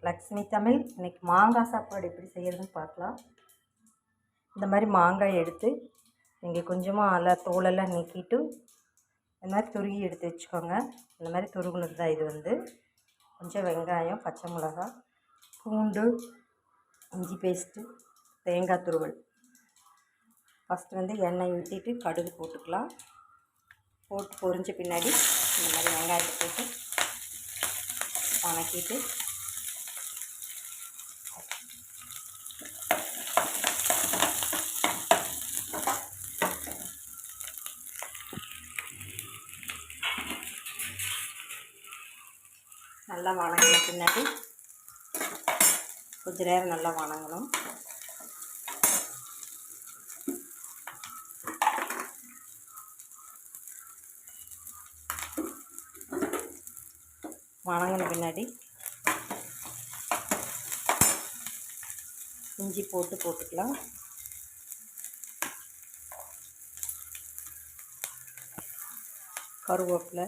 லக்ஷ்மி தமிழ். இன்றைக்கி மாங்காய் சாப்பாடு எப்படி செய்கிறதுன்னு பார்க்கலாம். இந்த மாதிரி மாங்காய் எடுத்து நீங்கள் கொஞ்சமாக அதில் தோலெல்லாம் நீக்கிட்டு இந்த மாதிரி துருகி எடுத்து வச்சுக்கோங்க. இந்த மாதிரி துருகுனது தான் இது. கொஞ்சம் வெங்காயம், பச்சை மிளகாய், பூண்டு, இஞ்சி பேஸ்ட்டு, தேங்காய் துருவல். ஃபஸ்ட்டு எண்ணெய் ஊற்றிட்டு கடுகு போட்டுக்கலாம். போட்டு பொரிஞ்ச பின்னாடி இந்த மாதிரி வெங்காயத்தை போட்டு வணக்கிட்டு நல்லா வணங்கின பின்னாடி கொஞ்சம் நேரம் நல்லா வணங்கணும். வணங்கின பின்னாடி இஞ்சி போட்டுக்கலாம். கருவேப்பிலை,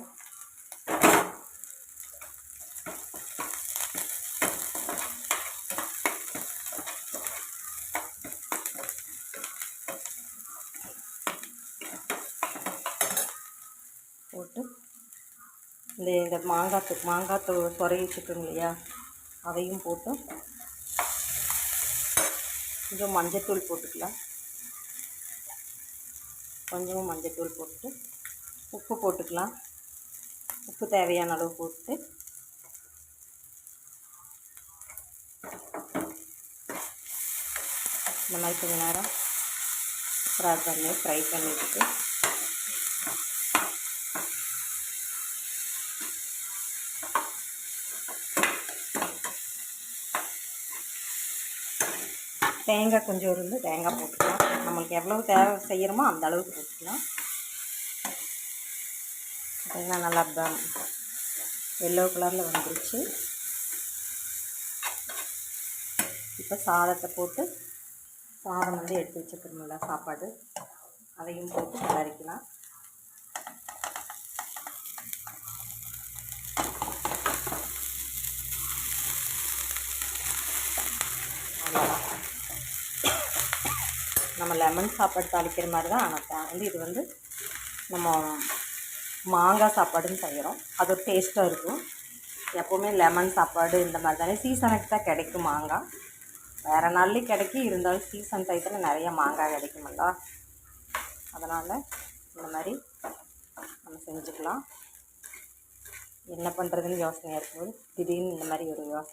போட்டு இந்த மாங்காய் சொரையை வச்சுக்கோங்க இல்லையா, அதையும் போட்டு கொஞ்சம் மஞ்சத்தூள் போட்டுக்கலாம். கொஞ்சமாக மஞ்சத்தூள் போட்டு உப்பு போட்டுக்கலாம். உப்பு தேவையான அளவு போட்டு இந்த மாதிரி கொஞ்சம் நேரம் ஃப்ரை பண்ணிவிட்டு தேங்காய் கொஞ்சம் தேங்காய் போட்டுக்கலாம். நம்மளுக்கு எவ்வளவு தேவை செய்கிறோமோ அந்த அளவுக்கு போட்டுக்கலாம். தேங்காய் நல்லா எல்லோ கலரில் வந்துருச்சு. இப்போ சாதத்தை போட்டு சாதம் எடுத்து வச்சுக்கிறோம்ல சாப்பாடு, அதையும் போட்டு கிளறிக்கலாம். நம்ம லெமன் சாப்பாடு தாளிக்கிற மாதிரி தான். ஆனால் இது நம்ம மாங்காய் சாப்பாடுன்னு செய்கிறோம். அது ஒரு டேஸ்ட்டாக இருக்கும். எப்போவுமே லெமன் சாப்பாடு இந்த மாதிரி தானே சீசனுக்கு தான் கிடைக்கும் மாங்காய். வேறு நாள்லேயும் கிடைக்கும், இருந்தாலும் சீசன் டயத்தில் நிறைய மாங்காய் கிடைக்குமல்ல, அதனால் இந்த மாதிரி நம்ம செஞ்சுக்கலாம். என்ன பண்ணுறதுன்னு யோசனையாக இருக்கும்போது திடீர்னு இந்த மாதிரி ஒரு யோசனை